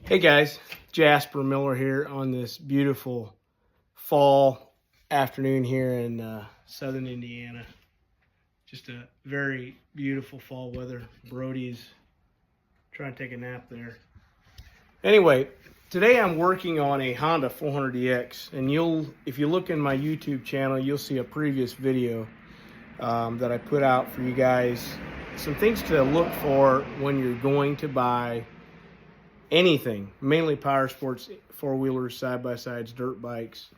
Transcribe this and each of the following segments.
Hey guys, Jasper Miller here on this beautiful fall afternoon here in southern Indiana. Just a very beautiful fall weather. Brody's trying to take a nap there. Anyway, today I'm working on a Honda 400EX, and if you look in my YouTube channel, you'll see a previous video that I put out for you guys. Some things to look for when you're going to buy anything, mainly power sports, four-wheelers, side-by-sides, dirt bikes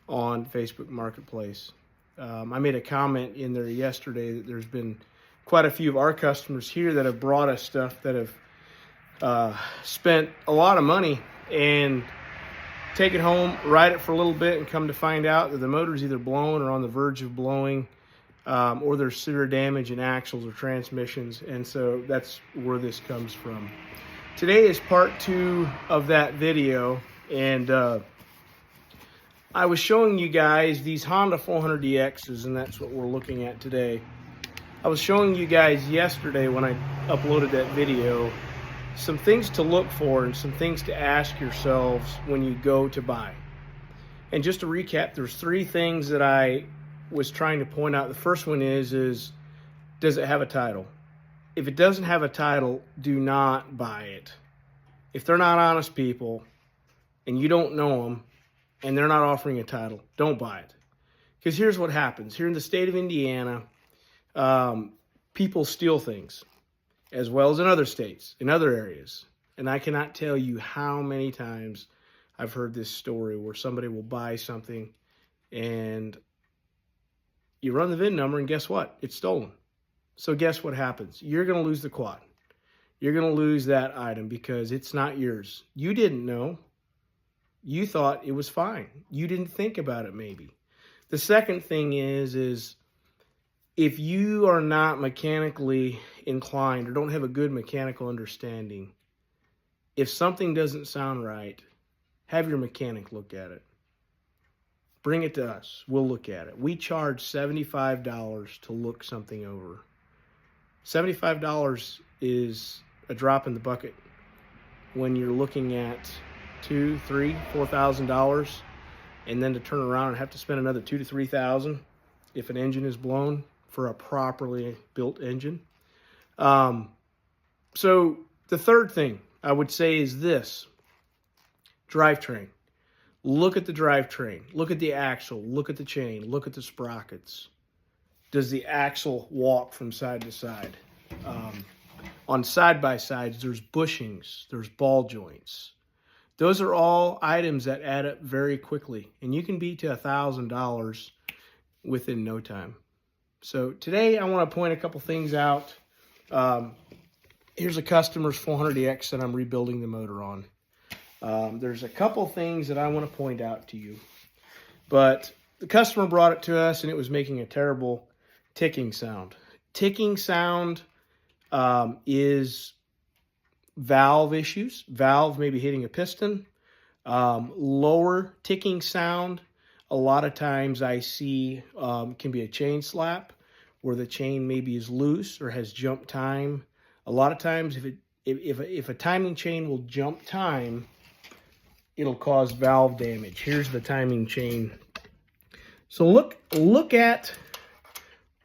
on Facebook Marketplace. I made a comment in there yesterday that there's been quite a few of our customers here that have brought us stuff that have spent a lot of money and take it home, ride it for a little bit, and come to find out that the motor's either blown or on the verge of blowing, or there's severe damage in axles or transmissions, and so that's where this comes from. Today is part 2 of that video, and I was showing you guys these Honda 400EXs, and that's what we're looking at today. I was showing you guys yesterday when I uploaded that video some things to look for and some things to ask yourselves when you go to buy. And just to recap, there's 3 things that I was trying to point out. The first one is does it have a title? If it doesn't have a title, do not buy it. If they're not honest people and you don't know them and they're not offering a title, don't buy it. Because here's what happens. Here in the state of Indiana, people steal things, as well as in other states, in other areas. And I cannot tell you how many times I've heard this story where somebody will buy something and you run the VIN number and guess what? It's stolen. So guess what happens? You're going to lose the quad. You're going to lose that item because it's not yours. You didn't know. You thought it was fine. You didn't think about it maybe. The second thing is if you are not mechanically inclined or don't have a good mechanical understanding, if something doesn't sound right, have your mechanic look at it. Bring it to us. We'll look at it. We charge $75 to look something over. $75 is a drop in the bucket when you're looking at $2,000, $3,000, $4,000, and then to turn around and have to spend another $2,000 to $3,000 if an engine is blown for a properly built engine. So the third thing I would say is this: drivetrain. Look at the drivetrain. Look at the axle. Look at the chain. Look at the sprockets. Does the axle walk from side to side? On side-by-sides, there's bushings. There's ball joints. Those are all items that add up very quickly, and you can be to $1,000 within no time. So today I want to point a couple things out. Here's a customer's 400EX that I'm rebuilding the motor on. There's a couple things that I want to point out to you. But the customer brought it to us and it was making a terrible ticking sound. Ticking sound is valve issues. Valve maybe hitting a piston. Lower ticking sound, a lot of times I see can be a chain slap where the chain maybe is loose or has jump time. A lot of times if a timing chain will jump time, it'll cause valve damage. Here's the timing chain. So look at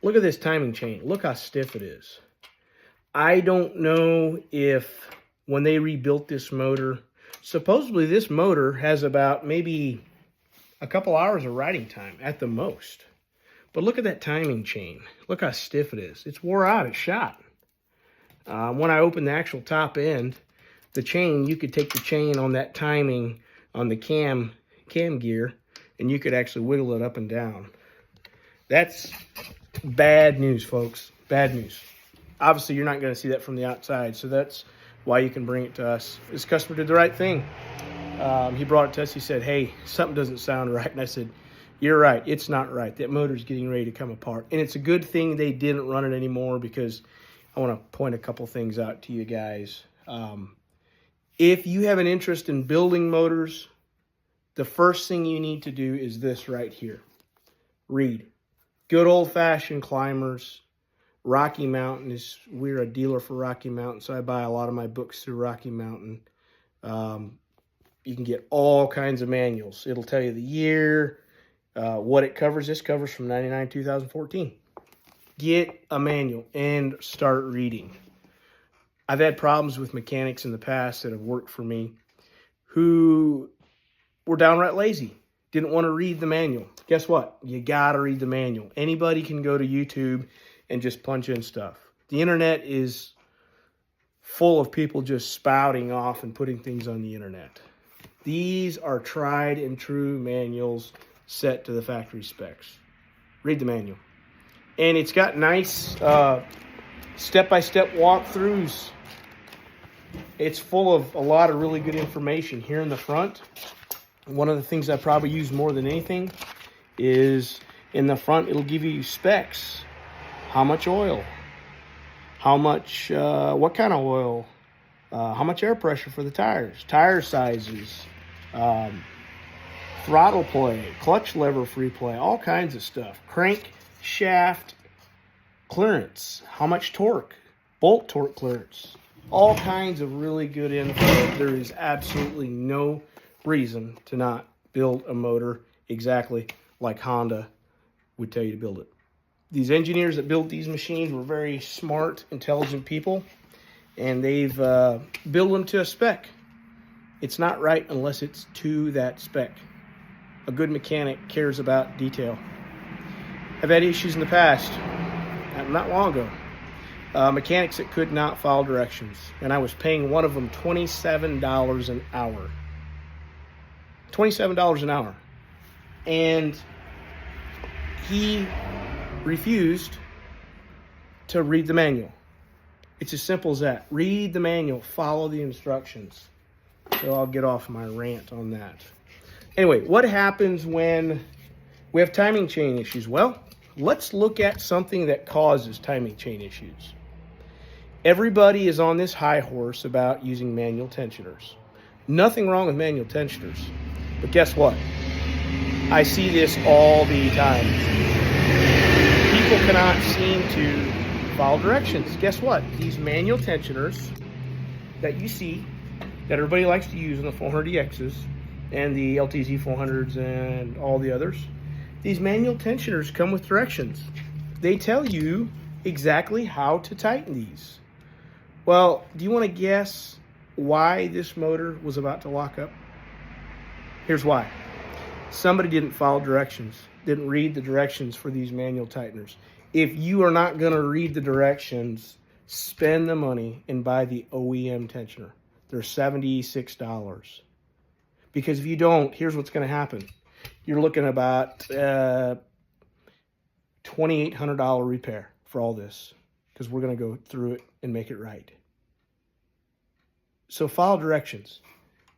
this timing chain. Look how stiff it is. I don't know if when they rebuilt this motor, supposedly this motor has about maybe a couple hours of riding time at the most. But look at that timing chain. Look how stiff it is. It's wore out. It's shot. When I opened the actual top end, the chain, you could take the chain on that timing on the cam gear, and you could actually wiggle it up and down. That's bad news, folks. Bad news. Obviously, you're not going to see that from the outside, so that's why you can bring it to us. This customer did the right thing. He brought it to us. He said, hey, something doesn't sound right. And I said, you're right. It's not right. That motor's getting ready to come apart. And it's a good thing they didn't run it anymore, because I want to point a couple things out to you guys. If you have an interest in building motors, the first thing you need to do is this right here. Read. Good old-fashioned climbers. Rocky Mountain we're a dealer for Rocky Mountain, so I buy a lot of my books through Rocky Mountain. You can get all kinds of manuals. It'll tell you the year, what it covers. This covers from 99 to 2014. Get a manual and start reading. I've had problems with mechanics in the past that have worked for me who were downright lazy, didn't want to read the manual. Guess what? You got to read the manual. Anybody can go to YouTube and just punch in stuff. The internet is full of people just spouting off and putting things on the internet. These are tried and true manuals set to the factory specs. Read the manual. And it's got nice step-by-step walkthroughs. It's full of a lot of really good information. Here in the front, one of the things I probably use more than anything is in the front, it'll give you specs. How much oil? How much, what kind of oil? How much air pressure for the tires? Tire sizes, throttle play, clutch lever free play, all kinds of stuff. Crank shaft clearance, how much torque, bolt torque clearance, all kinds of really good info. There is absolutely no reason to not build a motor exactly like Honda would tell you to build it. These engineers that built these machines were very smart, intelligent people, and they've built them to a spec. It's not right unless it's to that spec. A good mechanic cares about detail. I've had issues in the past, not long ago. Mechanics that could not follow directions, and I was paying one of them $27 an hour. $27 an hour. And he refused to read the manual. It's as simple as that. Read the manual, follow the instructions. So I'll get off my rant on that. Anyway, what happens when we have timing chain issues? Well, let's look at something that causes timing chain issues. Everybody is on this high horse about using manual tensioners. Nothing wrong with manual tensioners. But guess what? I see this all the time. People cannot seem to follow directions. Guess what? These manual tensioners that you see, that everybody likes to use in the 400EXs and the LTZ 400s and all the others, these manual tensioners come with directions. They tell you exactly how to tighten these. Well, do you want to guess why this motor was about to lock up? Here's why. Somebody didn't follow directions, didn't read the directions for these manual tighteners. If you are not going to read the directions, spend the money and buy the OEM tensioner. They're $76. Because if you don't, here's what's going to happen. You're looking at about $2,800 repair for all this, because we're going to go through it and make it right. So follow directions.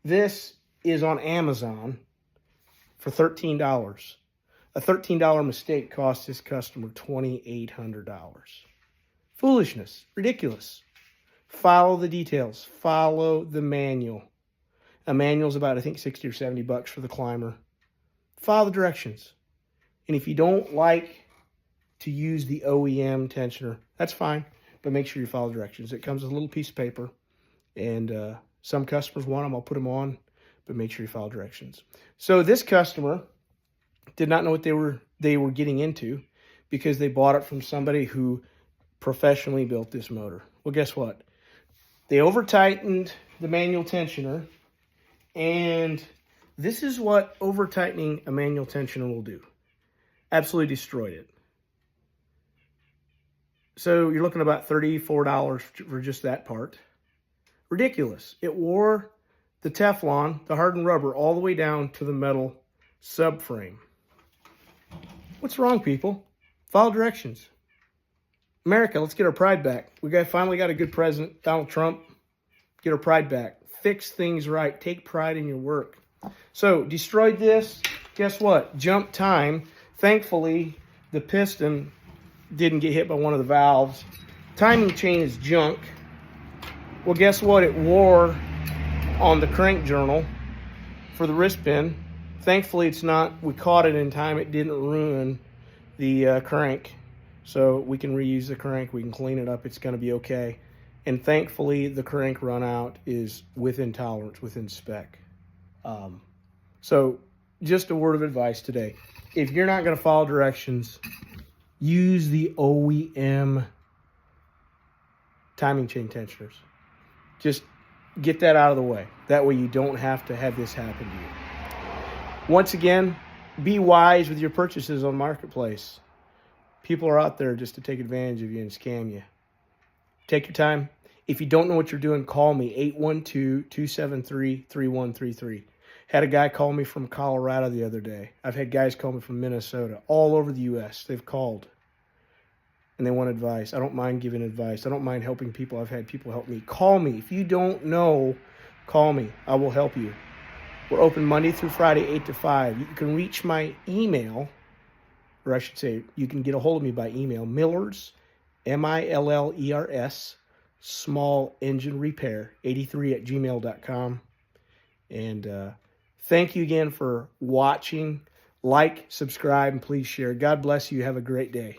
This is on Amazon for $13. A $13 mistake cost this customer $2,800. Foolishness, ridiculous. Follow the details. Follow the manual. A manual's about, I think, 60 or 70 bucks for the climber. Follow the directions. And if you don't like to use the OEM tensioner, that's fine, but make sure you follow directions. It comes with a little piece of paper, and some customers want them. I'll put them on, but make sure you follow directions. So this customer did not know what they were getting into, because they bought it from somebody who professionally built this motor. Well, guess what? They over-tightened the manual tensioner, and this is what over-tightening a manual tensioner will do. Absolutely destroyed it. So you're looking at about $34 for just that part. Ridiculous. It wore the Teflon, the hardened rubber, all the way down to the metal subframe. What's wrong, people? Follow directions. America, let's get our pride back. Finally got a good president, Donald Trump. Get our pride back. Fix things right. Take pride in your work. So, destroyed this. Guess what? Jump time. Thankfully, the piston didn't get hit by one of the valves. Timing chain is junk. Well, guess what? It wore on the crank journal for the wrist pin. Thankfully, it's not. We caught it in time. It didn't ruin the crank. So we can reuse the crank. We can clean it up. It's going to be okay. And thankfully, the crank run out is within tolerance, within spec. So just a word of advice today. If you're not going to follow directions, use the OEM timing chain tensioners. Just get that out of the way. That way you don't have to have this happen to you. Once again, be wise with your purchases on Marketplace. People are out there just to take advantage of you and scam you. Take your time. If you don't know what you're doing, call me, 812-273-3133. Had a guy call me from Colorado the other day. I've had guys call me from Minnesota, all over the U.S. They've called, and they want advice. I don't mind giving advice. I don't mind helping people. I've had people help me. Call me. If you don't know, call me. I will help you. We're open Monday through Friday, 8 to 5. You can reach my email, or I should say, you can get a hold of me by email, Millers, Millers, small engine repair, 83@gmail.com. And thank you again for watching. Like, subscribe, and please share. God bless you. Have a great day.